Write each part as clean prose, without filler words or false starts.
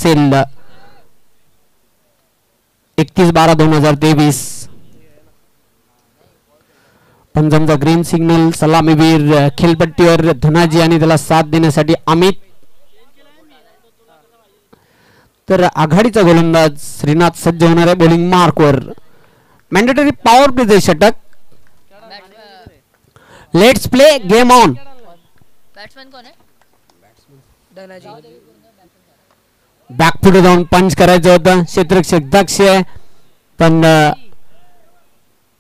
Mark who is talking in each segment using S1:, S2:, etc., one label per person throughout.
S1: असेल 31/12/2023. पंजाबचा green signal. सलामीवीर खेळपट्टीवर धनाजी आणि त्याला साथ देण्यासाठी अमित. तर आघाडीचा गोलंदाज श्रीनाथ सज्ज होणार आहे बॉलिंग मार्कवर. मॅन्डेटरी पॉवर प्ले षटक. Let's play game on.
S2: Batsman कोण आहे?
S1: बॅकफुट जाऊन पंच करायचं होतं. क्षेत्ररक्षक दक्ष आहे पण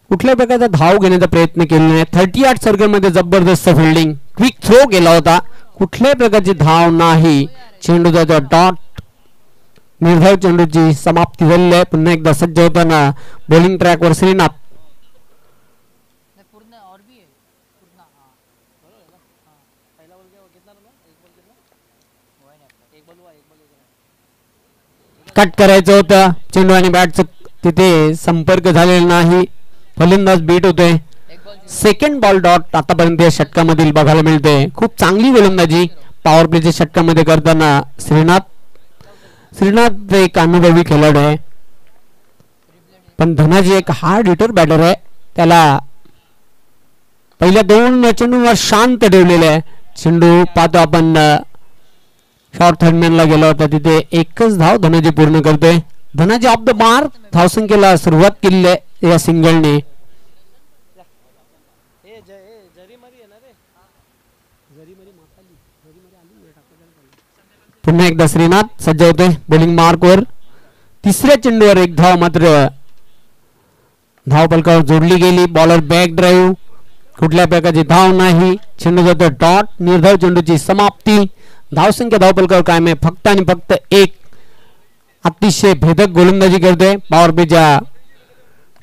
S1: कुठल्या प्रकारचा धाव घेण्याचा प्रयत्न केला नाही. 38 सर्कलमध्ये जबरदस्त फिल्डिंग. क्विक थ्रो केला होता. कुठल्याही प्रकारची धाव नाही. चेंडूचा डॉट. निर्धाव चेंडूची समाप्ती झालेली आहे. पुन्हा एकदा सज्ज होताना बॉलिंग ट्रॅकवर श्रीनाथ. कट करायचं होतं. चेंडू आणि बॅटचं तिथे संपर्क झालेला नाही. फलंदाज बीट होतोय. सेकंड बॉल डॉट आतापर्यंत या षटकामधील बघायला मिळते. खूप चांगली गोलंदाजी पॉवर प्लेच्या षटकामध्ये करताना श्रीनाथ एक अनुभवी खेळाडू आहे पण धनाजी एक हार्ड हिटर बॅटर आहे. त्याला पहिल्या 2 चेंडूंवर शांत ठेवलेले आहे. चेंडू पाहतो आपण शॉर्ट थर्डमॅनला गेला होता तिथे एकच धाव धनाजी पूर्ण करतोय. Dhanaji off the mark. धावसंख्येला सुरुवात केली आहे या सिंगलने. पुन्हा एकदा श्रीनाथ सज्ज होते बॉलिंग मार्कवर. तिसऱ्या चेंडूवर एक धाव मात्र धाव फलकावर जोडली गेली. Bowler back drive. कुठल्या प्रकारची धाव नाही. चेंडू जातो डॉट. निर्धाव चेंडूची समाप्ती. धावसंख्या धाव फलकावर कायम आहे फक्त आणि फक्त 1. अतिशय भेदक गोलंदाजी करतोय पॉवर प्लेच्या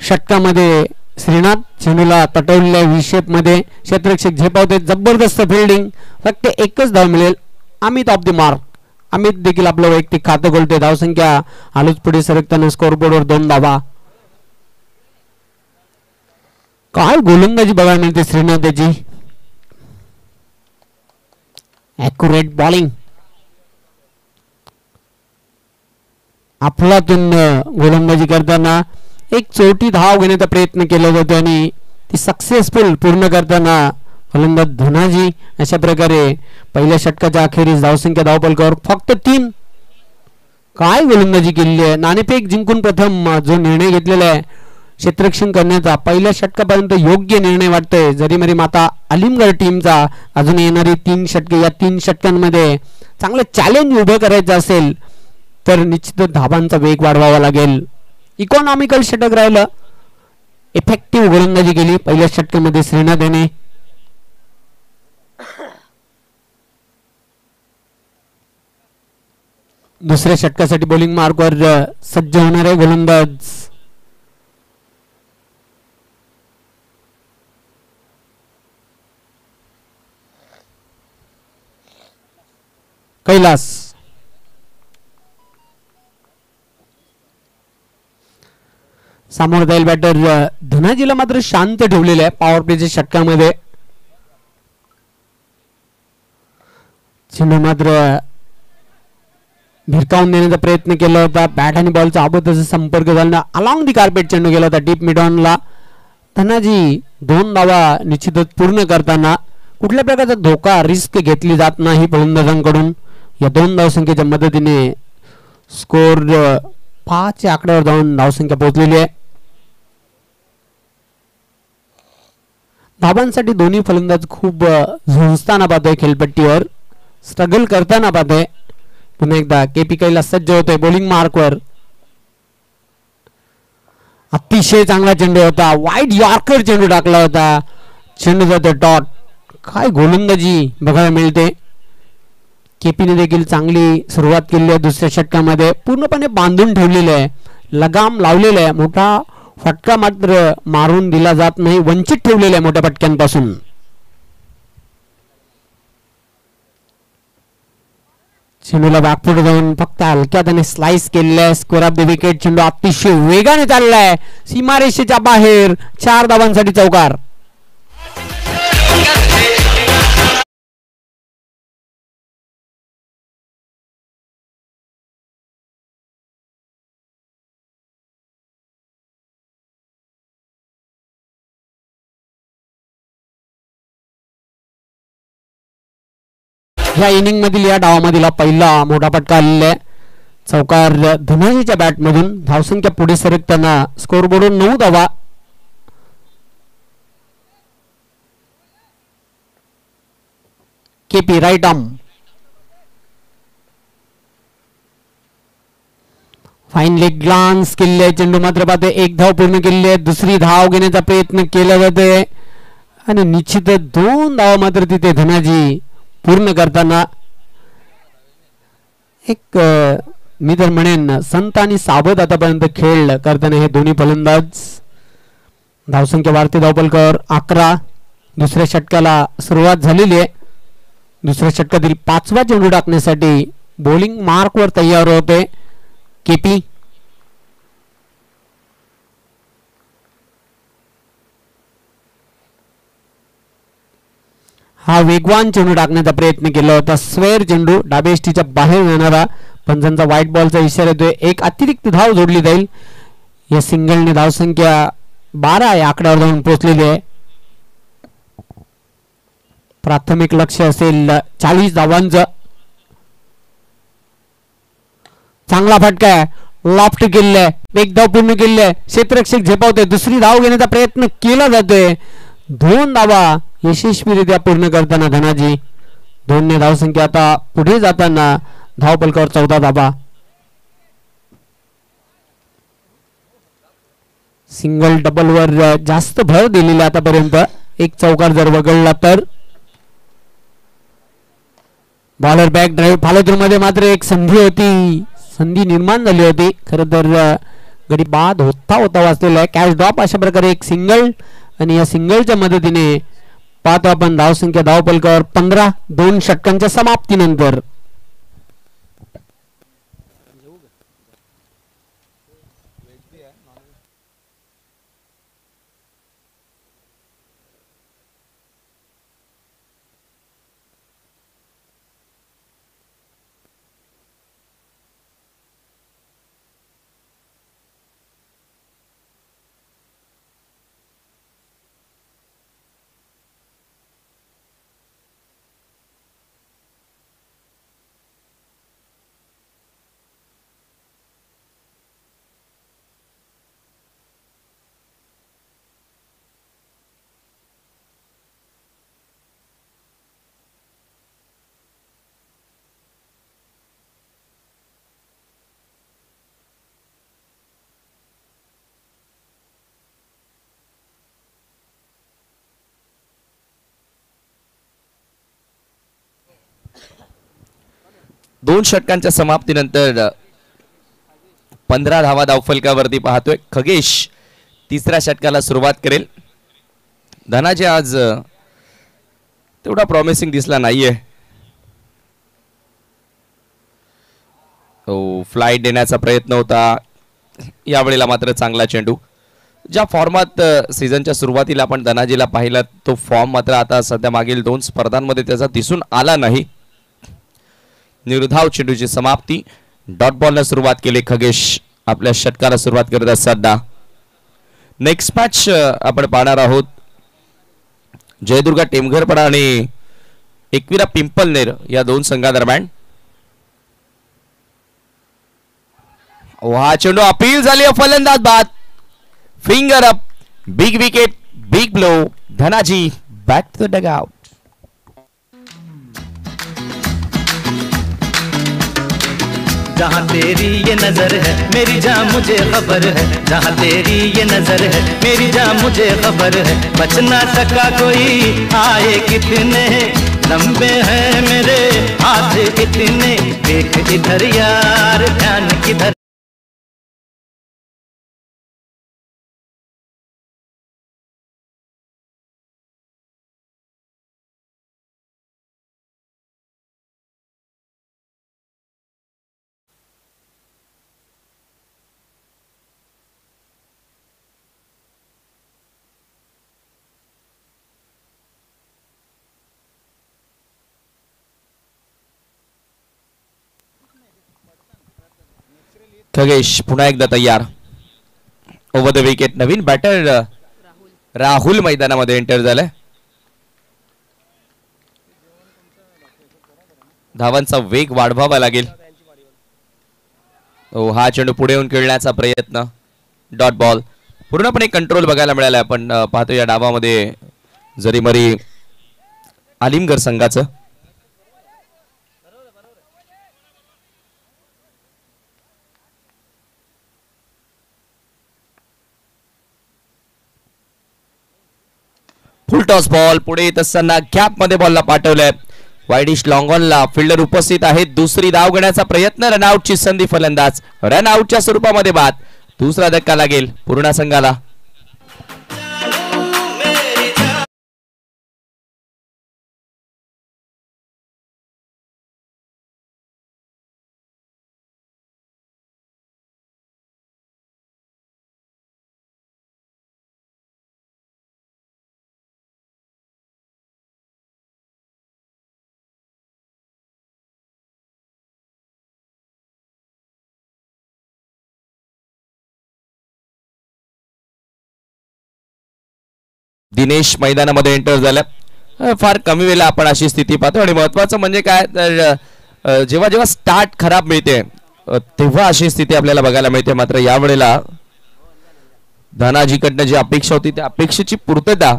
S1: षटकामध्ये श्रीनाथ. चेंडूला तटवलेल्या विशेप मध्ये क्षेत्ररक्षक झेपावते. जबरदस्त फिल्डिंग. फक्त एकच धाव मिळेल. Amit of the mark. Amit देखील आपलं वैयक्तिक खातं खोलते. धावसंख्या आलोच पुढे सरकताना स्कोरबोर्डवर 2 धावा. काय गोलंदाजी बघायला मिळते श्रीनाथ याची. Accurate bowling. अफलातून गोलंदाजी करताना एक चोटी धाव घेण्याचा प्रयत्न केला जातो आणि ती सक्सेसफुल पूर्ण करताना फलंदाज धनाजी. अशा प्रकारे पहिल्या षटकाच्या अखेरीस धावसंख्या धाव फलकावर फक्त 3. काय गोलंदाजी केलेली आहे. नाणेफेक जिंकून प्रथम जो निर्णय घेतलेला आहे क्षेत्ररक्षण करण्याचा पहिल्या षटकापर्यंत योग्य निर्णय वाटतोय. जरी मरी माता अलीमगड टीमचा अजून येणारी 3 षटके या 3 षटकांमध्ये चांगलं चॅलेंज उभं करायचं असेल तर निश्चितच धाबांचा वेग वाढवावा लागेल. इकॉनॉमिकल षटक राहिलं. इफेक्टिव्ह गोलंदाजी केली पहिल्या षटकामध्ये श्रीनाथ याने. दुसऱ्या षटकासाठी बॉलिंग मार्कवर सज्ज होणारे गोलंदाज कैलास. समोर जाईल बॅटर धनाजीला मात्र शांत ठेवलेले आहे पॉवर प्लेच्या षटकामध्ये. चेंडू मात्र भिरकावून देण्याचा प्रयत्न केला होता. बॅट आणि बॉलचा अबोधाचा संपर्क झाला. अलॉंग दी कार्पेट चेंडू गेला होता डीप मिड ऑनला. धनाजी 2 धावा निश्चितच पूर्ण करताना कुठल्या प्रकारचा धोका रिस्क घेतली जात नाही फलंदाजांकडून. या 2 धावसंख्येच्या मदतीने स्कोर 5 च्या आकड्यावर जाऊन धावसंख्या पोहोचलेली आहे. धाबांसाठी दोन्ही फलंदाज खूप झुंजताना पाहतोय. खेळपट्टीवर स्ट्रगल करताना पाहतोय. पुन्हा एकदा केपी कैलास सज्ज होतोय बॉलिंग मार्कवर. अतिशय चांगला चेंडू होता. वाईड यॉर्कर चेंडू टाकला होता. चेंडू जातो डॉट. काय गोलंदाजी बघायला मिळते. केपीने देखील चांगली सुरुवात केली आहे. दुसऱ्या षटकामध्ये पूर्णपणे बांधून ठेवलेले आहे. लगाम लावलेला आहे. मोठा फटका मात्र मारून दिला जात नाही. वंचित ठेवलेला आहे मोठ्या फटक्यांपासून. चेंडूला बॅकफुट जाऊन फक्त हलक्यात आणि स्लाइस केलेला स्कोर ऑफ द विकेट. चेंडू अतिशय वेगाने चाललाय सीमारेषेच्या बाहेर. 4 धावांसाठी चौकार. या इनिंग मधील या डावामधील हा पहिला मोठा फटका आलेला आहे. चौकार धनाजीच्या बॅटमधून. धावसंख्या पुढे सरकताना स्कोरबोर्डवर 9 धावा. KP right arm. Fine leg glance केलेले आहे. चेंडू मात्र पाहते एक धाव पूर्ण केलेली आहे. दुसरी धाव घेण्याचा प्रयत्न केला जातोय आणि निश्चितच 2 धाव मात्र तिथे धनाजी पूर्ण करताना एक मी तर म्हणेन संत आणि सावध आतापर्यंत खेळ करताना हे दोन्ही फलंदाज. धावसंख्या वाढते. धावफलकावर 11. दुसऱ्या षटकाला सुरुवात झालेली आहे. दुसऱ्या षटकातील 5वा चेंडू टाकण्यासाठी बॉलिंग मार्कवर तयार होते केपी. हा वेगवान चेंडू टाकण्याचा प्रयत्न केला होता. स्क्वेअर चेंडू डाव्या यष्टीच्या बाहेर जाणारा. पंचांचा व्हाईट बॉलचा इशारा येतोय. एक अतिरिक्त धाव जोडली जाईल. या सिंगलने धावसंख्या 12 या आकड्यावर जाऊन पोहोचलेली आहे. प्राथमिक लक्ष असेल 40 धावांचं. चांगला फटका आहे. लॉफ्ट केलेला आहे. एक धाव पूर्ण केलेली आहे. क्षेत्ररक्षक झेपावतोय. दुसरी धाव घेण्याचा प्रयत्न केला जातोय. 2 धावा यशस्वीरित्या पूर्ण करताना धनाजी. 2 ने धावसंख्या आता पुढे जाताना धावफलकावर 14 धावा. सिंगल डबल वर जास्त भर दिलेला आतापर्यंत. एक चौकार जर वगळला तर. बॉलर बॅक ड्राईव्ह फॉलो मध्ये मात्र एक संधी निर्माण झाली होती. खरं तर गडी बाद होता वाचलेला आहे. कॅच ड्रॉप अशा प्रकारे एक सिंगल आणि या सिंगलच्या मदतीने पाहतो आपण धावसंख्या धावफलकावर 15. 2 षटकांच्या समाप्तीनंतर.
S3: दोन षटकांच्या समाप्तीनंतर 15 धावा धावफलकावरती पाहतोय. खगेश तिसऱ्या षटकाला सुरुवात करेल. धनाजी आज तेवढा प्रॉमिसिंग दिसला नाहीये. फ्लाइट देण्याचा प्रयत्न होता. यावेळेला मात्र चांगला चेंडू. ज्या फॉर्मात सीझनच्या सुरुवातीला आपण धनाजीला पाहिला तो फॉर्म मात्र आता सध्या मागील 2 स्पर्धांमध्ये त्याचा दिसून आला नाही. निर्धाव चेंडूची समाप्ती. डॉट बॉलला सुरुवात केली खगेश. आपल्या षटकाला सुरुवात करत असताना नेक्स्ट मॅच आपण पाहणार आहोत जयदुर्गा टेमघरपडा आणि एकविरा पिंपलनेर या 2 संघादरम्यान. हा चेंडू अपील झाली. फलंदाज बाद. Finger up. Big wicket. Big blow. Dhanaji back to the dugout.
S4: जहाँ तेरी ये नजर है मेरी जान मुझे खबर है. जहाँ तेरी ये नजर है मेरी जान मुझे खबर है. बच ना सका कोई. आए कितने लंबे हैं मेरे हाथ इतने. देख इधर यार ध्यान किधर.
S3: खगेश पुन्हा एकदा तयार. Over the wicket. नवीन बॅटर राहुल मैदानामध्ये एंटर झालाय. धावांचा वेग वाढवावा लागेल. हा चेंडू पुढे येऊन खेळण्याचा प्रयत्न. Dot ball. पूर्णपणे कंट्रोल बघायला मिळाला. आपण पाहतो या डावामध्ये जरी मरी आलिमगड संघाचं. फुल टॉस बॉल पुढे येत असताना गॅप मध्ये बॉलला पाठवलंय. वाईडिश लॉंग ऑनला फिल्डर उपस्थित आहेत. दुसरी धाव घेण्याचा प्रयत्न. रनआउटची संधी फलंदाज. रनआउटच्या स्वरूपामध्ये बाद. दुसरा धक्का लागेल पूर्णा संघाला. दिनेश मैदानामध्ये एंटर झाला. फार कमी वेळेला आपण अशी स्थिती पाहतो. आणि महत्वाचं म्हणजे काय तर जेव्हा जेव्हा स्टार्ट खराब मिळते तेव्हा अशी स्थिती आपल्याला बघायला मिळते. मात्र यावेळेला धनाजीकडनं जी अपेक्षा होती त्या अपेक्षेची पूर्तता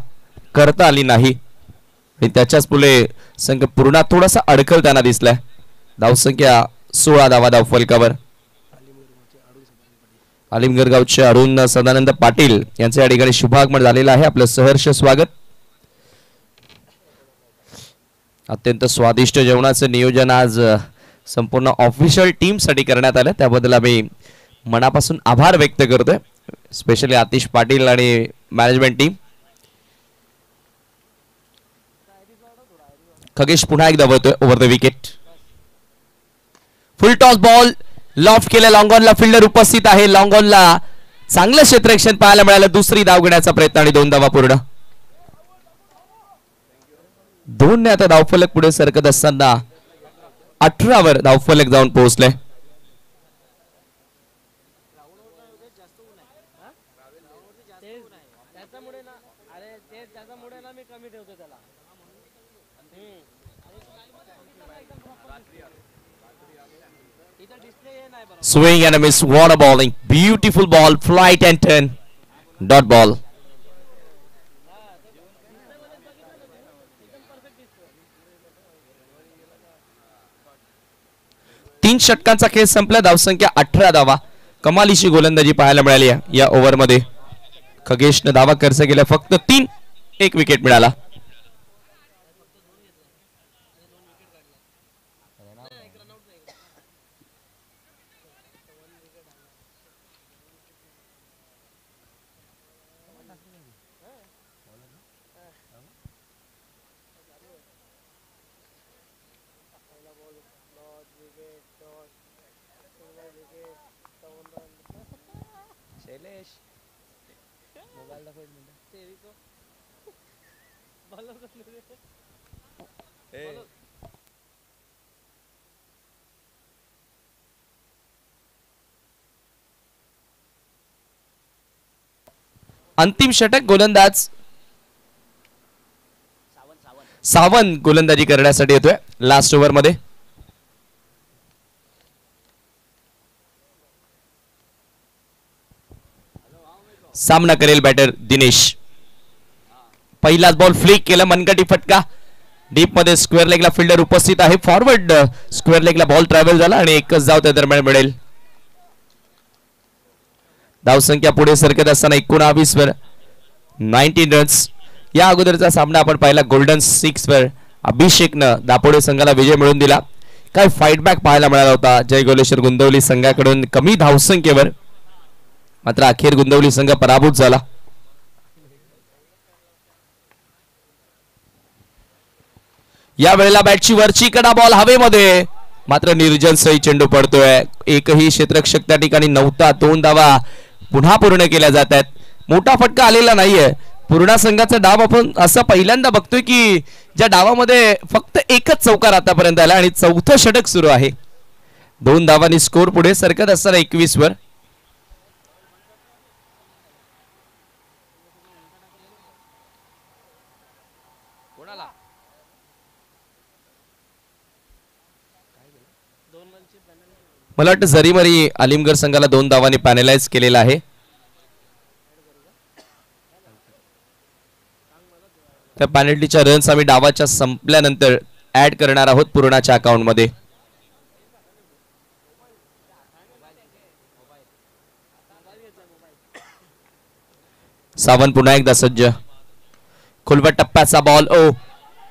S3: करता आली नाही आणि त्याच्याच पुढे संघ पूर्ण थोडासा अडखळताना दिसलाय. धावसंख्या 16 धावा धावफलकावर. आलिमगड गावचे अरुण सदानंद पाटील यांचे या ठिकाणी शुभागमन झालेलं आहे. आपलं सहर्ष स्वागत. अत्यंत स्वादिष्ट जेवणाचं नियोजन आज संपूर्ण ऑफिशियल टीम साठी करण्यात आलं. त्याबद्दल आम्ही मनापासून आभार व्यक्त करतोय. स्पेशली आतिश पाटील आणि मॅनेजमेंट टीम. खगेश पुन्हा एकदा वळतोय over the wicket. Full toss ball loft केलं. लॉंगॉनला फिल्डर उपस्थित आहे. लॉंगॉनला चांगलं क्षेत्ररक्षण पाहायला मिळालं. दुसरी धाव घेण्याचा प्रयत्न आणि 2 धावा पूर्ण. 2 ने आता धावफलक पुढे सरकत असताना 18 वर धावफलक जाऊन पोहोचले. Swing and a miss. What a bowling. Beautiful ball. Flight and turn. Dot ball. तीन षटकांचा खेळ संपला. धावसंख्या 18 धावा. कमालीची गोलंदाजी पाहायला मिळाली या ओव्हर मध्ये. खगेशने धावा खर्च केल्या फक्त 3. 1 विकेट मिळाला. अंतिम षटक. गोलंदाज सावंत गोलंदाजी करण्यासाठी येतोय लास्ट ओव्हर मध्ये. सामना करेल बॅटर दिनेश. पहिलाच बॉल फ्लिक केला. मनगटी फटका. डीप मध्ये स्क्वेअर लेगला फिल्डर उपस्थित आहे. फॉरवर्ड स्क्वेअर लेगला बॉल ट्रॅव्हल झाला आणि एकच धाव त्या दरम्यान मिळेल. धावसंख्या पुढे सरकत असताना 19 वर 19 रन्स. या अगोदरचा सामना आपण पाहिला गोल्डन 6 वर अभिषेकनं दापोडे संघाला विजय मिळवून दिला. काय फाईट बॅक पाहायला मिळाला होता जय गोलेश्वर गुंदवली संघाकडून कमी धावसंख्येवर. मात्र अखेर गुंदवली संघ पराभूत झाला. या वेळेला बॅटची वरची कडा. बॉल हवेमध्ये. मात्र निर्जन सही चेंडू पडतोय. एकही क्षेत्ररक्षक त्या ठिकाणी नव्हता. 2 धावा पुन्हा पूर्ण केल्या जात आहेत. मोठा फटका आलेला नाहीये. पूर्णा संघाचा डाव आपण असं पहिल्यांदा बघतोय की ज्या डावामध्ये फक्त एकच चौकार आतापर्यंत आला आणि 4थं षटक सुरू आहे. 2 धावांनी स्कोर पुढे सरकत असताना 21 वर. मला वाटतं जरीमरी आलिमगड संघाला 2 धावांनी पॅनलाइज केलेला आहे. त्या पॅनल्टीच्या रन्स आम्ही डावाच्या संपल्यानंतर ऍड करणार आहोत पूर्णाच्या अकाउंट मध्ये. सावंत पुन्हा एकदा सज्ज. खुलवट टप्प्याचा बॉल.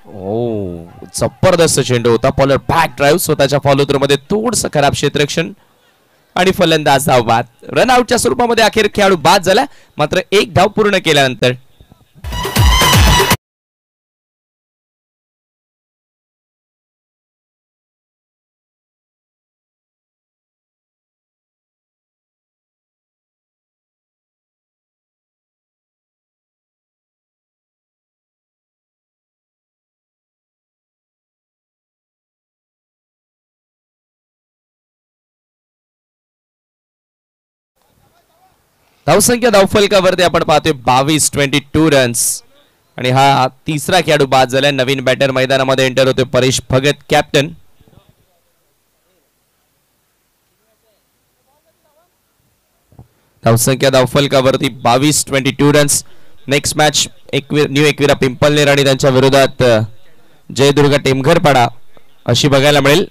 S3: ओ जबरदस्त चेंडू होता. बॉलर बॅक ड्राईव्ह स्वतःच्या फॉलो थ्रू मध्ये थोडंसं खराब क्षेत्ररक्षण आणि फलंदाज धाव बाद. रनआउटच्या स्वरूपामध्ये अखेर खेळाडू बाद झाला. मात्र एक धाव पूर्ण केल्यानंतर धावसंख्या धावफलकावरती आपण पाहतोय 22-22 रन्स आणि हा तिसरा खेळाडू बाद झालाय. नवीन बॅटर मैदानामध्ये एंटर होतोय परेश भगत कॅप्टन. धावसंख्या धावफलकावरती 22-22 runs. Next match new Ekvira Pimpalner आणि त्यांच्या विरोधात जयदुर्ग टेमघरपाडा अशी बघायला मिळेल.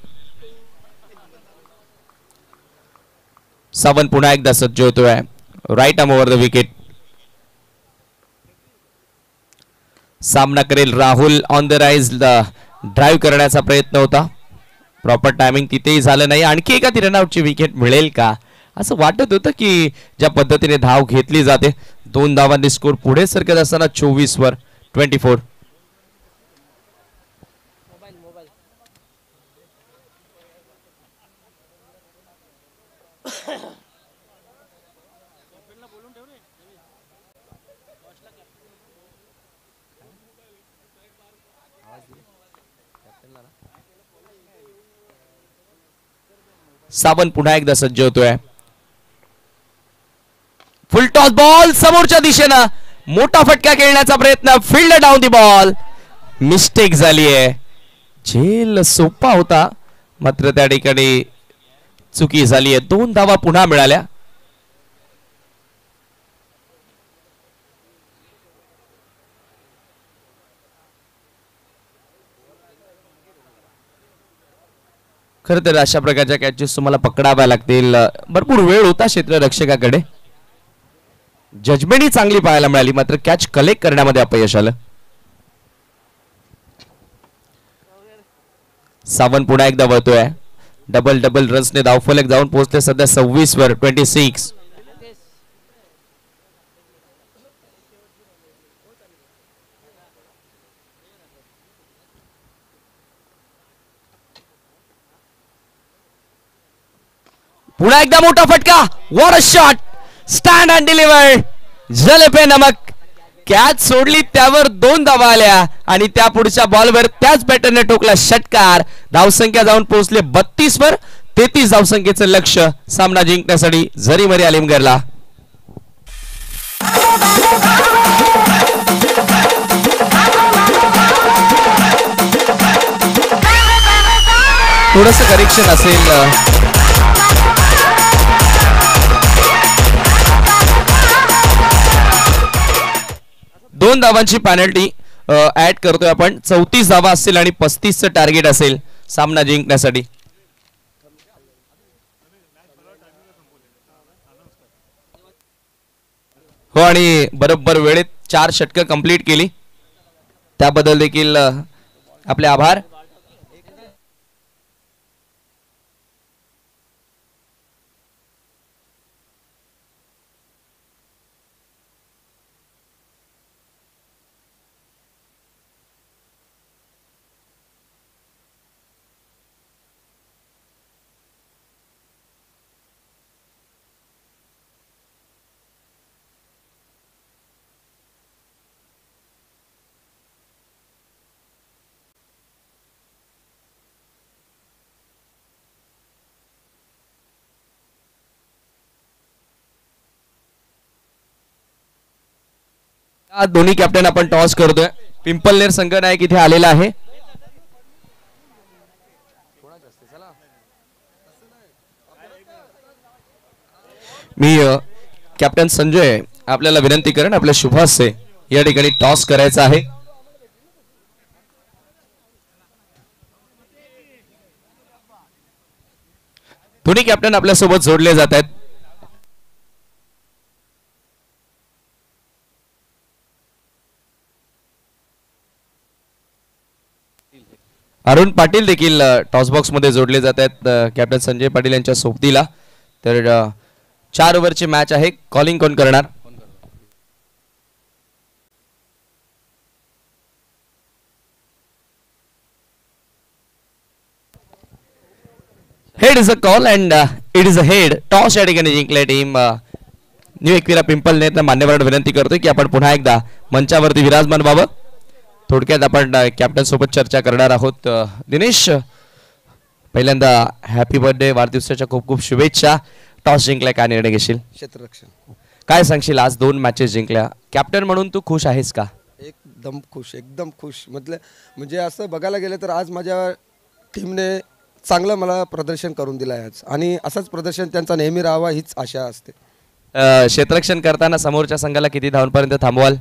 S3: सावंत पुन्हा एकदा सज्ज होतोय. Right arm over the wicket. सामना करेल Rahul. On the rise drive करण्याचा प्रयत्न होता. प्रॉपर टायमिंग तिथेही झालं नाही. आणखी एका रनआउटची विकेट मिळेल का असं वाटत होतं की ज्या पद्धतीने धाव घेतली जाते. 2 धावांनी स्कोर पुढे सरकत असताना 24 वर 24. सावंत पुन्हा एकदा सज्ज होतोय. फुल टॉस बॉल समोरच्या दिशेनं मोठा फटका खेळण्याचा प्रयत्न. Field down the ball. Mistake झाली आहे. झेल सोपा होता मात्र त्या ठिकाणी चुकी झाली आहे. 2 धावा पुन्हा मिळाल्या. खरं तर अशा प्रकारच्या कॅचेस तुम्हाला पकडाव्या लागतील. भरपूर वेळ होता क्षेत्ररक्षकाकडे. जजमेंटही चांगली पाहायला मिळाली मात्र कॅच कलेक्ट करण्यामध्ये अपयश आलं. सावंत पुन्हा एकदा वळतोय. डबल रन्सने धावफलक जाऊन पोहोचले सध्या 26 वर 26. पुन्हा एकदा मोठा फटका. What a shot. Stand and delivered. जले पे नमक. कॅच सोडली त्यावर 2 धावा आल्या आणि त्या पुढच्या बॉलवर त्याच बॅटरने ठोकला षटकार. धावसंख्या जाऊन पोहोचले 32 वर. 33 धावसंख्येचं लक्ष सामना जिंकण्यासाठी जरीमरी आलिमगडला. थोडंसं करेक्शन असेल. 2 धावांची पॅनल्टी ऍड करतोय आपण. 34 धावा असतील आणि 35चं टार्गेट असेल सामना जिंकण्यासाठी. हो आणि बरोबर वेळेत 4 षटकं कंप्लीट केली त्याबद्दल देखील आपले आभार. दोन्ही कॅप्टन आपण टॉस करतोय. पिंपलनेर संघ नायक इथे आलेला आहे. मी कॅप्टन संजय आपल्याला विनंती करेन आपल्या शुभ हस्ते या ठिकाणी टॉस करायचा आहे. दोन्ही कॅप्टन आपल्यासोबत जोडले जात आहेत. अरुण पाटील देखील टॉस बॉक्स मध्ये जोडले जात आहेत कॅप्टन संजय पाटील यांच्या सोबतीला. तर 4 ओव्हरची मॅच आहे. कॉलिंग कोण करणार? Head is a call and it is a head. Toss या ठिकाणी जिंकले टीम न्यू एकविरा पिंपळनेर. मान्यवरांना विनंती करतोय की आपण पुन्हा एकदा मंचावरती विराजमान व्हावं. थोडक्यात आपण कॅप्टन सोबत चर्चा करणार आहोत. दिनेश, पहिल्यांदा हॅपी बर्थडे, वाढदिवसाच्या खूप खूप शुभेच्छा. टॉस जिंकलाय, काय निर्णय घेशील?
S5: क्षेत्ररक्षण.
S3: काय सांगशील, आज 2 मॅचेस जिंकल्या, कॅप्टन म्हणून तू खुश आहेस का?
S5: एकदम खुश, एकदम खुश. म्हणजे असं बघायला गेलं तर आज माझ्या टीमने चांगलं मला प्रदर्शन करून दिलं आहे आज, आणि असंच प्रदर्शन त्यांचा नेहमी राहावा हीच आशा असते.
S3: क्षेत्ररक्षण करताना समोरच्या संघाला किती धावांपर्यंत थांबवाल?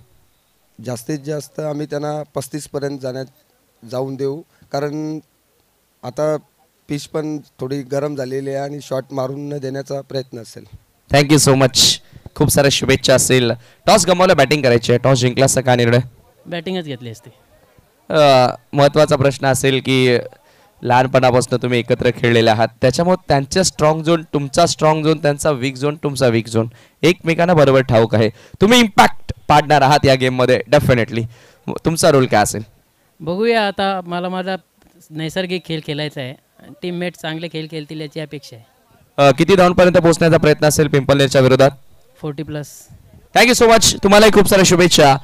S5: जास्तीत जास्त आम्ही त्यांना 35 पर्यंत जाऊन देऊ, कारण आता पिच पण थोडी गरम झालेली आहे आणि शॉट मारून न देण्याचा प्रयत्न असेल.
S3: थँक्यू सो मच, खूप साऱ्या शुभेच्छा असेल. टॉस गमावला, बॅटिंग करायची आहे, टॉस जिंकलास का निर्णय?
S6: बॅटिंगच घेतली असते.
S3: महत्त्वाचा प्रश्न असेल की लहानपणापासून तुम्ही एकत्र खेळलेले आहात, त्याच्यामुळे त्यांचा स्ट्रॉंग झोन तुमचा स्ट्रॉंग झोन, त्यांचा वीक झोन तुमचा वीक झोन एकमेकांना बरोबर ठाऊक आहे. तुम्ही इम्पॅक्ट पाडणार आहात या गेममध्ये डेफिनेटली. तुमचा रोल काय असेल?
S6: बघूया आता. मला माझा नैसर्गिक खेळ खेळायचा आहे. टीममेट चांगले खेळ खेळतील याची अपेक्षा आहे.
S3: किती धावांपर्यंत पोहोचण्याचा प्रयत्न असेल पिंपळनेरच्या विरोधात?
S6: 40+.
S3: थँक्यू सो मच, तुम्हालाही खूप साऱ्या शुभेच्छा.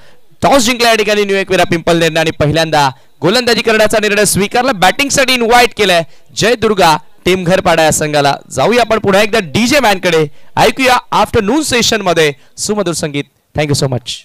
S3: टॉस जिंकला या ठिकाणी न्यू एकविरा पिंपळनेरने आणि पहिल्यांदा गोलंदाजी करण्याचा निर्णय स्वीकारला. बॅटिंगसाठी इन्व्हाइट केलंय जय दुर्गा टीम घरपाडा या संघाला. जाऊया आपण पुन्हा एकदा डीजे मॅन कडे, ऐकूया आफ्टरनून सेशन मध्ये सुमधुर संगीत. Thank you so much.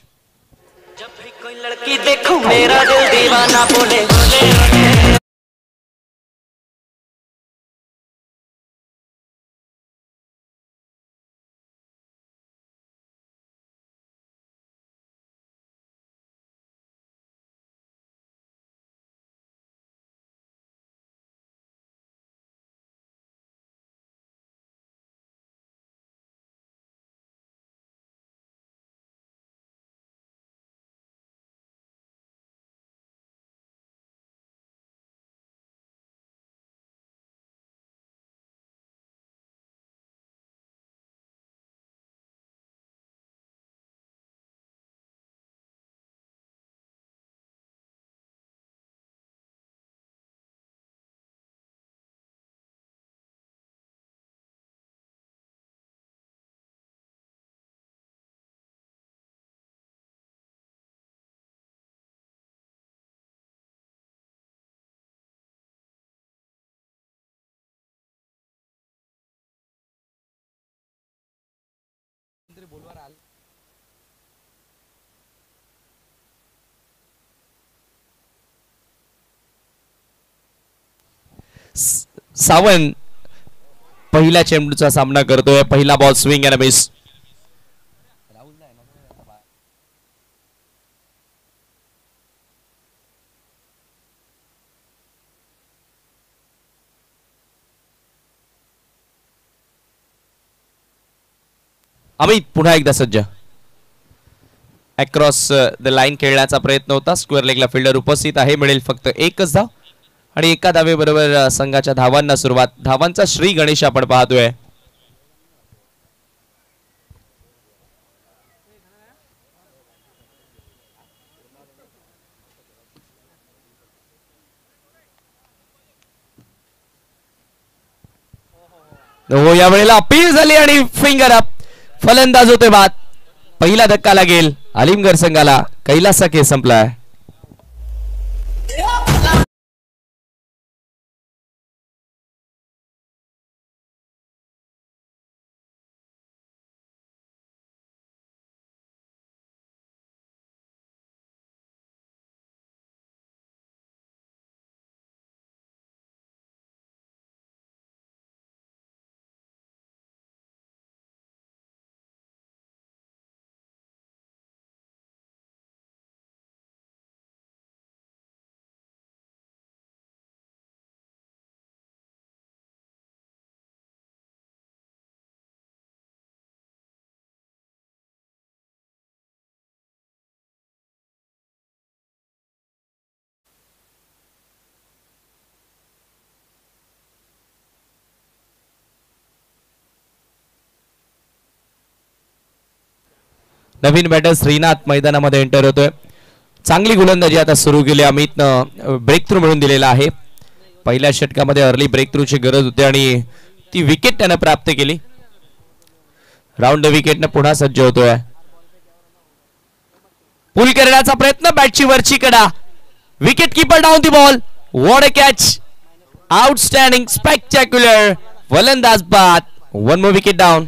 S3: सावंत पहिल्या चेंडूचा सामना करतोय. पहिला ball swing and miss. Amit पुन्हा एकदा सज्ज. अक्रॉस द लाईन खेळण्याचा प्रयत्न होता. स्क्वेअर लेगला फिल्डर उपस्थित आहे. मिळेल फक्त एकच धाव आणि एका धावेबरोबर संघाच्या धावांना सुरुवात. धावांचा श्री गणेश आपण पाहतोय. हो, या वेळेला अपील झाली आणि फिंगर अप. फलंदाज होते बाद. पहिला धक्का लागेल आलिमगड संघाला. कैलासचा खेळ संपलाय. नवीन बॅटर श्रीनाथ मैदानामध्ये एंटर होतोय. चांगली गोलंदाजी आता सुरू केली. अमितनं ब्रेक थ्रू मिळून दिलेला आहे. पहिल्या षटकामध्ये अर्ली ब्रेक थ्रूची गरज होती आणि ती विकेट त्यानं प्राप्त केली. राऊंड द विकेटनं पुन्हा सज्ज होतोय. पुल करण्याचा प्रयत्न, बॅटची वरची कडा, wicket keeper down the ball. What a catch, outstanding, spectacular फलंदाज बाद. One more wicket down.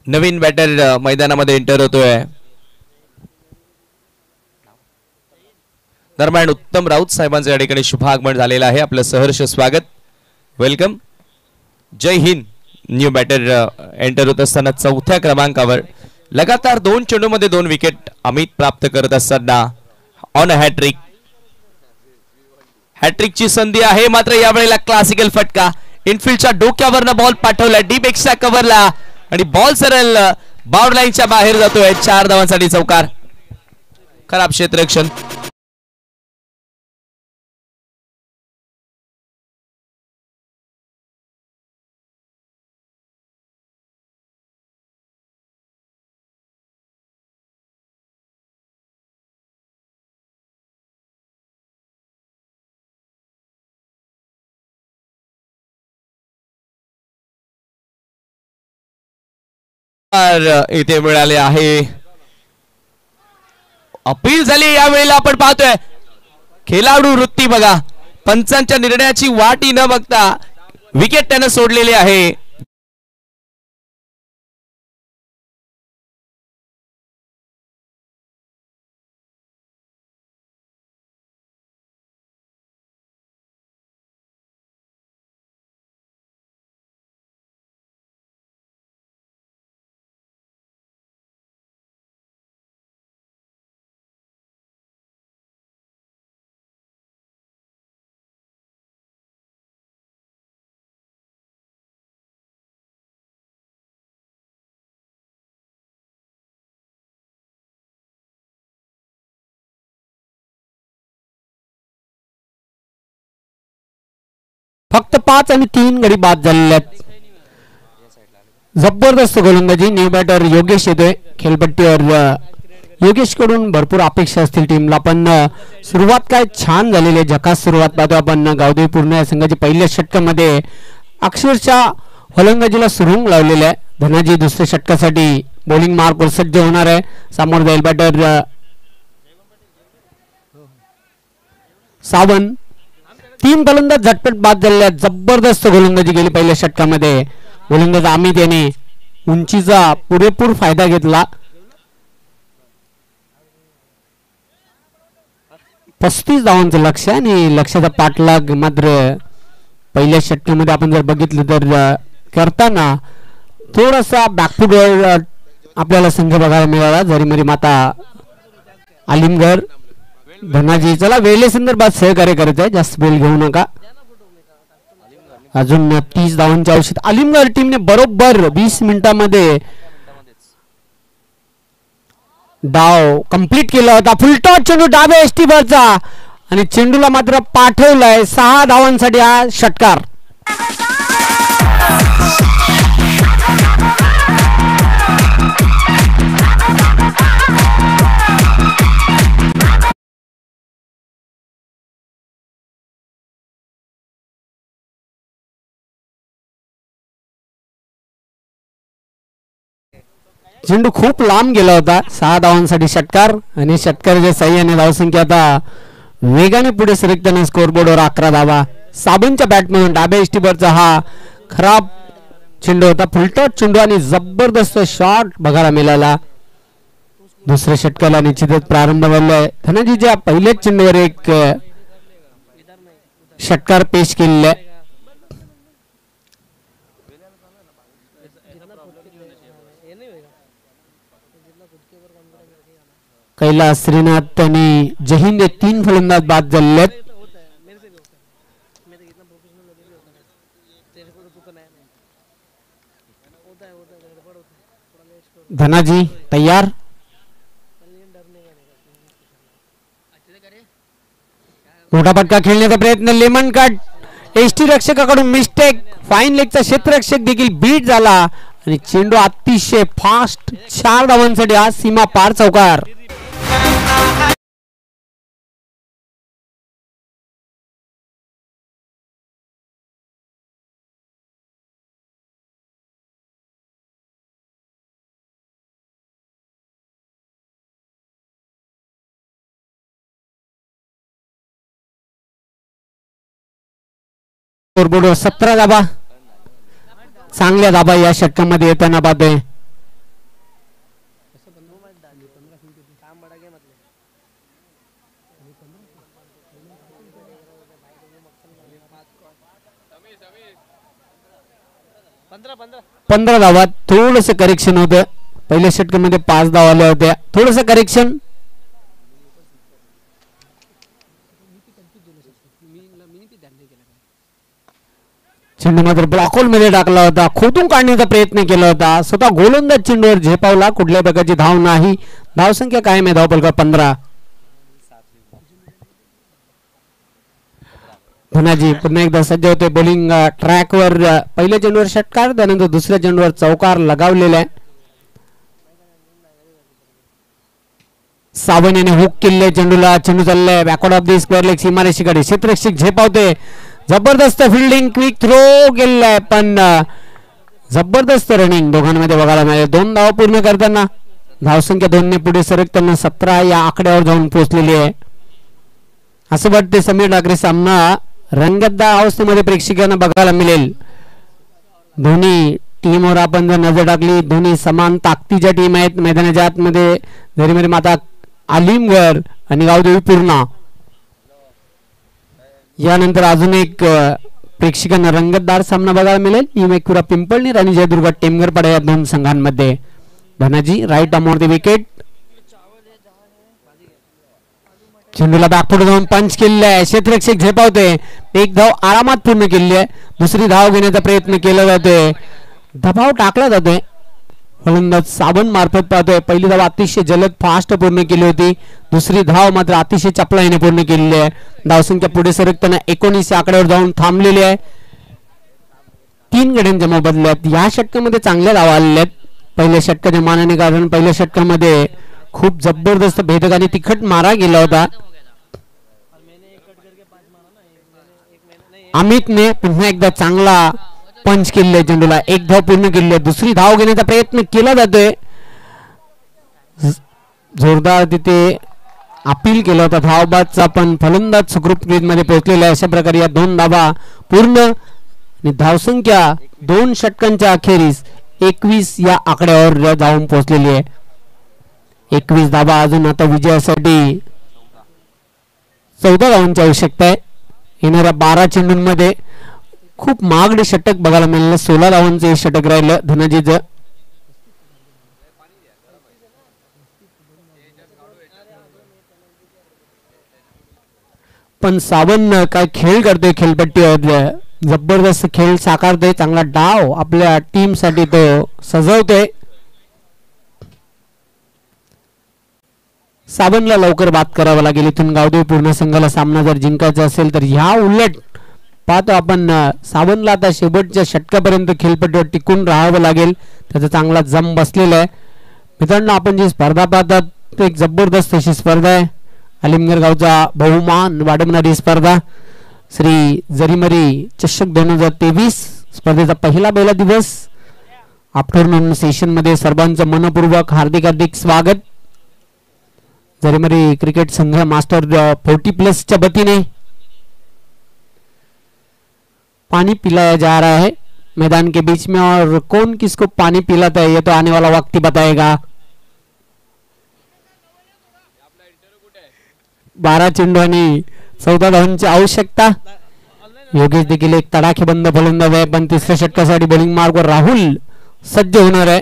S3: नवीन बॅटर मैदानामध्ये एंटर होतोय. दरम्यान उत्तम राऊत साहेबांचं या ठिकाणी शुभागमन झालेलं आहे. आपलं सहर्ष स्वागत, वेलकम. जय हिंद. न्यू बॅटर एंटर होत असताना चौथ्या क्रमांकावर लगातार 2 चेंडूमध्ये 2 विकेट अमित प्राप्त करत असताना ऑन हॅट्रिक. हॅट्रिकची संधी आहे, मात्र यावेळेला क्लासिकल फटका. इनफिल्डच्या डोक्यावरनं बॉल पाठवला डीप एक्स्ट्रा कव्हरला आणि बॉल सरळ बाउंड लाईनच्या बाहेर जातोय. 4 धावांसाठी चौकार. खराब क्षेत्ररक्षण. इथे मिळाले आहे. अपील झाली यावेळेला. आपण पाहतोय खेळाडू वृत्ती बघा. पंचांच्या निर्णयाची वाटी न बघता विकेट त्यानं सोडलेली आहे.
S1: फक्त 5 आणि 3 गडी बाद झालेले आहेत. जबरदस्त गोलंदाजी. न्यू बॅटर योगेश येतोय खेळपट्टीवर. योगेश कडून भरपूर अपेक्षा असतील टीमला, पण सुरुवात काय छान झालेली आहे. झकास सुरुवात पाहतो आपण. गावदेवी पूर्ण या संघाची पहिल्या षटकामध्ये अक्षरशः फलंदाजीला सुरुंग लावलेले आहे. धनाजी दुसऱ्या षटकासाठी बॉलिंग मार्कवर सज्ज होणार आहे. समोर जाईल बॅटर सावंत. 3 फलंदाज झटपट बाद झालेले आहेत. जबरदस्त गोलंदाजी गेली पहिल्या षटकामध्ये. गोलंदाज अमित याने उंचीचा पुरेपूर फायदा घेतला. 35 धावांचं लक्ष आणि लक्षाचा पाठलाग मात्र पहिल्या षटकामध्ये आपण जर बघितलं तर करताना थोडासा बॅकफुटवर आपल्याला संघ बघायला मिळाला. जरी माता आलिमगड धनाजी. चला वेळे संदर्भात सहकार्य करत आहे, जास्त वेळ घेऊ नका. अजून 30 धावांची आवश्यकता. आलिमगड टीमने बरोबर 20 मिनिटांमध्ये डाव कंप्लीट केला होता. फुलटॉस चेंडू डाव्या एष्टीवरचा आणि चेंडूला मात्र पाठवलाय. 6 धावांसाठी हा षटकार. चेंडू खूप लांब गेला होता. 6 धावांसाठी षटकार आणि षटकाराच्या साह्याने धावसंख्या आता वेगाने पुढे सरकताना स्कोरबोर्डवर 11 धावा. साबणच्या बॅटमधून डाव्या इष्टीवरचा हा खराब चेंडू होता. फुलटॉट चेंडू आणि जबरदस्त शॉट बघायला मिळाला. दुसऱ्या षटकाला निश्चितच प्रारंभ झालाय. धनाजीच्या पहिल्याच चेंडूवर एक षटकार पेश केलेला आहे. कैलास श्रीनाथ आणि जहिंद 3 फलंदाज बाद झालेले आहेत. धनाजी तयार. मोठा फटका खेळण्याचा प्रयत्न. लेमन कट एसटी रक्षकाकडून मिस्टेक. फाईन लेगचा क्षेत्ररक्षक देखील बीट झाला आणि चेंडू अतिशय फास्ट 4 धावांसाठी आज सीमा पार चौकार. स्कोरबोर्डवर 17 धाबा. चांगल्या धाबा या षटकामध्ये येताना पाहतोय. पंधरा धावा. थोडस करेक्शन होतं. पहिल्या षटकामध्ये 5 धावा आल्या होत्या. थोडस करेक्शन. चेंडू मात्र ब्लॉक होल मध्ये टाकला होता. खोदून काढण्याचा प्रयत्न केला होता. स्वतः गोलंदाज चेंडूवर झेपावला. कुठल्या प्रकारची धाव नाही. धावसंख्या कायम आहे धावफलकावर 15. धनाजी पुन्हा एकदा सज्ज होते बॉलिंग ट्रॅकवर. पहिल्या चेंडूवर षटकार त्यानंतर दुसऱ्या चेंडूवर चौकार लगावलेला आहे. सावंत याने हुक केले चेंडूला. चेंडू चाललाय backward of the square leg सीमारेषेकडे. क्षेत्ररक्षक झेपावते. जबरदस्त फिल्डिंग. क्विक थ्रो केलाय पण जबरदस्त रनिंग दोघांमध्ये बघायला मिळाले. 2 धावा पूर्ण करताना धावसंख्या 2 ने पुढे सरकताना 17 या आकड्यावर जाऊन पोहोचलेली आहे. असं वाटते समीर ठाकरे सामना रंगतदार अवस्थेमध्ये प्रेक्षकांना बघायला मिळेल. दोन्ही टीमवर आपण जर नजर टाकली दोन्ही समान ताकदीच्या टीम आहेत. मैदानाच्या आतमध्ये झरीमरी माता आलिमगड आणि गावदेवी पूर्णा. यानंतर अजून एक प्रेक्षकांना रंगतदार सामना बघायला मिळेल. इमेकुरा पिंपळनेर आणि जयदुर्गा टेमघरपाडा या 2 संघांमध्ये. Dhanaji right arm on the wicket. चेंडूला बॅकफुट जाऊन पंच केलेला आहे. क्षेत्ररक्षक झेपावते. एक धाव आरामात पूर्ण केली आहे. दुसरी धाव घेण्याचा प्रयत्न केला जातोय. दबाव टाकला जातोय. फलंदाज साबण मार्फत पाहतोय. पहिली धाव अतिशय जलद फास्ट पूर्ण केली होती. दुसरी धाव मात्र अतिशय चपळाईने पूर्ण केलेली आहे. धावसंख्या पुढे सरकताना 19 आकड्यावर जाऊन थांबलेली आहे. 3 गड्यांच्या मोबदल्यात या षटकामध्ये चांगल्या धावा आलेल्या आहेत पहिल्या षटकाच्या मानाने. कारण पहिल्या षटकामध्ये खूप जबरदस्त भेदक आणि तिखट मारा गेला होता. अमितने पुन्हा एकदा चांगला पंच केलेला चेंडूला. 1 धाव पूर्ण केली आहे. दुसरी धाव घेण्याचा प्रयत्न केला जातोय. जोरदार तिथे अपील केला होता धावबादचा पण फलंदाज सुखरूप मध्ये पोहोचलेला आहे. अशा प्रकारे या 2 धावा पूर्ण आणि धावसंख्या 2 षटकांच्या अखेरीस 21 या आकड्यावर जाऊन पोहोचलेली आहे. 21 धावा. अजून आता विजयासाठी 14 धावांची आवश्यकता आहे. येणाऱ्या 12 चेंडूंमध्ये खूप महागडे षटक बघायला मिळालं. 16 धावांचं हे षटक राहिलं धनाजीचं. पण सावंत काय खेळ करतोय खेळपट्टीवर. जबरदस्त खेळ साकारतोय. चांगला डाव आपल्या टीम साठी तो सजवतोय. सावंतला लवकर बाद करावा लागेल. इथून गावदेवी पूर्ण संघाला सामना जर जिंकायचा असेल तर ह्या उलट पाहतो आपण सावंतला आता शेवटच्या षटकापर्यंत खेळपट्टीवर टिकून राहावं लागेल. त्याचा चांगला जम बसलेला आहे. मित्रांनो आपण जी स्पर्धा पाहतात एक जबरदस्त अशी स्पर्धा आहे. आलिमगड गावचा बहुमान वाढवणारी स्पर्धा श्री जरीमरी चषक 2023 स्पर्धेचा पहिला दिवस आफ्टरनून सेशन मध्ये सर्वांचं मनपूर्वक हार्दिक हार्दिक स्वागत. जरीमरी क्रिकेट संघ मास्टर 40+ च्या वतीने पानी पिलाया जा रहा है मैदान के बीच में, और कौन किसको पानी पिलाता है ये तो आने वाला वक्त ही बताएगा. 12 चेंडू आणि 14 धावांची आवश्यकता. योगेश देखील एक तडाखेबंद फलंदाज आहे, पण तिसऱ्या षटकासाठी बॉलिंग मार्गवर राहुल सज्ज होणार आहे.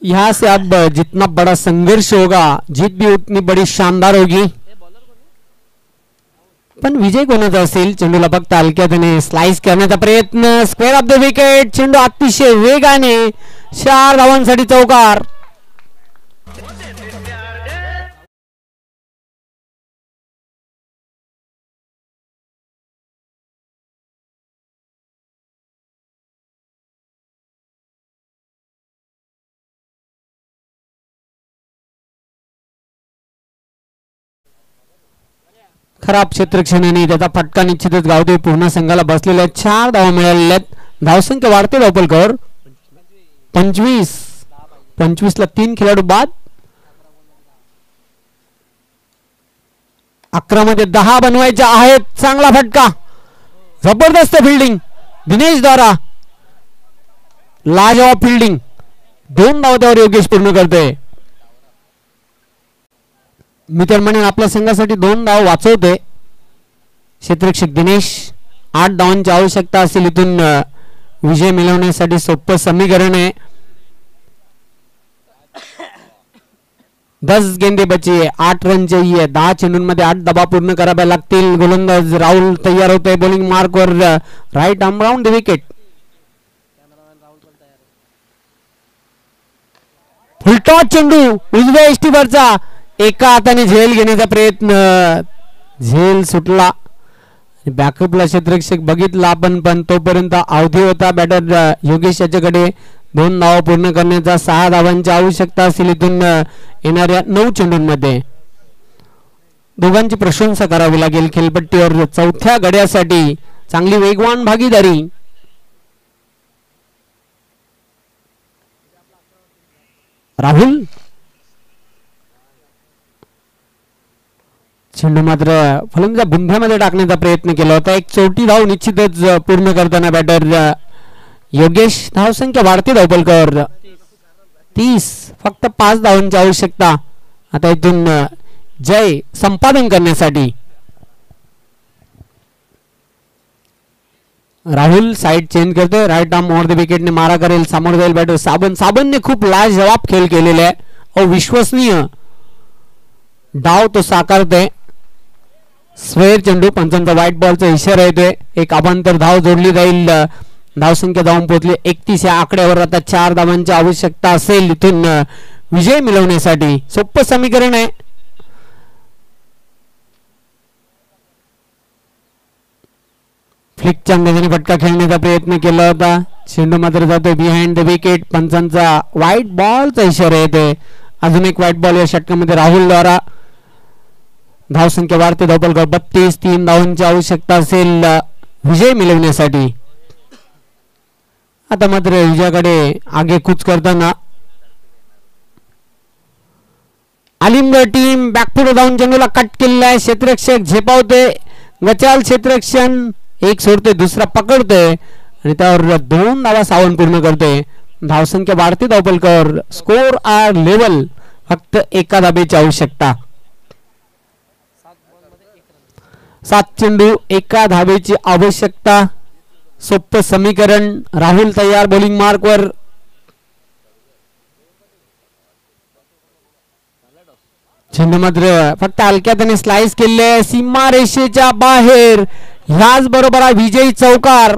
S1: यहाँ से अब जितना बड़ा संघर्ष होगा जीत भी उतनी बड़ी शानदार होगी. पण विजय कोणाचा असेल? चेंडूला फक्त हलक्याने स्लाइस करण्याचा प्रयत्न. Square of the wicket. चेंडू अतिशय वेगाने 4 धावांसाठी चौकार. खराब क्षेत्ररक्षणाने त्याचा फटका निश्चितच गावते. पूर्ण संघाला बसलेल्या 4 धावा मिळालेल्या आहेत. धावसंख्या वाढते धावपलकर 25 ला 3 खेळाडू बाद. 11 मध्ये 10 बनवायचे आहेत. चांगला फटका, जबरदस्त फिल्डिंग दिनेश द्वारा, लाजवाब फिल्डिंग. 2 धावा त्यावर योगेश पूर्ण करतोय. मी तर म्हणेन आपल्या संघासाठी 2 धाव वाचवते क्षेत्ररक्षक दिनेश. 8 धावांची आवश्यकता असेल इथून विजय मिळवण्यासाठी. सोपं समीकरण आहे. 10 गेंदे बची, 8 रन चाहिए. 10 चेंडूंमध्ये 8 धावा पूर्ण कराव्या लागतील. गोलंदाज राहुल तयार होतोय बॉलिंग मार्कवर. Right arm round the wicket. Full toss चेंडू उजव्या इष्टीवरचा. एका हाताने झेल घेण्याचा प्रयत्न, झेल सुटला. बॅकअपला क्षेत्ररक्षक बघितला आपण, पण तोपर्यंत अवधी होता. बॅटर योगेश याच्याकडे 2 धावा पूर्ण करण्याचा. 6 धावांची आवश्यकता असेल इथून येणाऱ्या 9 चेंडूंमध्ये. दोघांची प्रशंसा करावी लागेल खेळपट्टीवर. 4थ्या गड्यासाठी चांगली वेगवान भागीदारी. राहुल चेंडू मात्र फलंदाज बुंध्यामध्ये टाकण्याचा प्रयत्न केला होता. एक 34 धाव निश्चितच पूर्ण करताना बॅटर योगेश. धावसंख्या वाढते धावपलकर 30. फक्त 5 धावांची आवश्यकता आता इथून जय संपादन करण्यासाठी. राहुल साइड चेंज करतोय. राईट आर्म ओव्हर द विकेटने मारा करेल. समोर जाईल बॅटर साबनने खूप लाजवाब खेळ केलेला आहे. अविश्वसनीय डाव तो साकारतोय. स्क्वेअर चेंडू. पंचांचा व्हाईट बॉलचा इशारा येतोय. एक अभांतर धाव जोडली जाईल. धावसंख्या धावून पोहोचली 31 या आकड्यावर. आता 4 धावांची आवश्यकता असेल इथून विजय मिळवण्यासाठी. सोपं समीकरण आहे. फ्लिकच्या अंदाजाने फटका खेळण्याचा प्रयत्न केला होता. चेंडू मात्र जातोय बिहाइंड द विकेट. पंचांचा व्हाईट बॉलचा इशारा येतोय. अजून एक व्हाईट बॉल या षटकामध्ये राहुल द्वारा. धावसंख्या वाढते धावपलकर 32. 3 धावांची आवश्यकता असेल विजय मिळवण्यासाठी. आता मात्र विजयाकडे आगेकूच करताना आलिमगड टीम बॅकफुट धावून चेंडूला कट केलेला आहे. क्षेत्ररक्षक झेपावते. गचाल क्षेत्ररक्षण एक सोडतोय, दुसरा पकडतोय आणि त्यावर 2 धावा सावण पूर्ण करतोय. धावसंख्या वाढते धावपलकर. Score are level. फक्त 1 धाबेची आवश्यकता. 7 चेंडू 1 धाबेची आवश्यकता. सोपं समीकरण. राहुल तयार बॉलिंग मार्कवर. चेंडू मात्र फक्त हलक्यात स्लाइस केले. सीमा रेषेच्या बाहेर. ह्याच बरोबर विजयी चौकार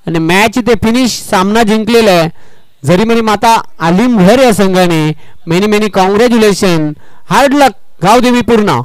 S1: आणि मॅच इथे फिनिश. सामना जिंकलेला आहे. जरी मनी माता आलिमगड या संघाने. Many many congratulation. Hard luck Gavdevi पूर्ण.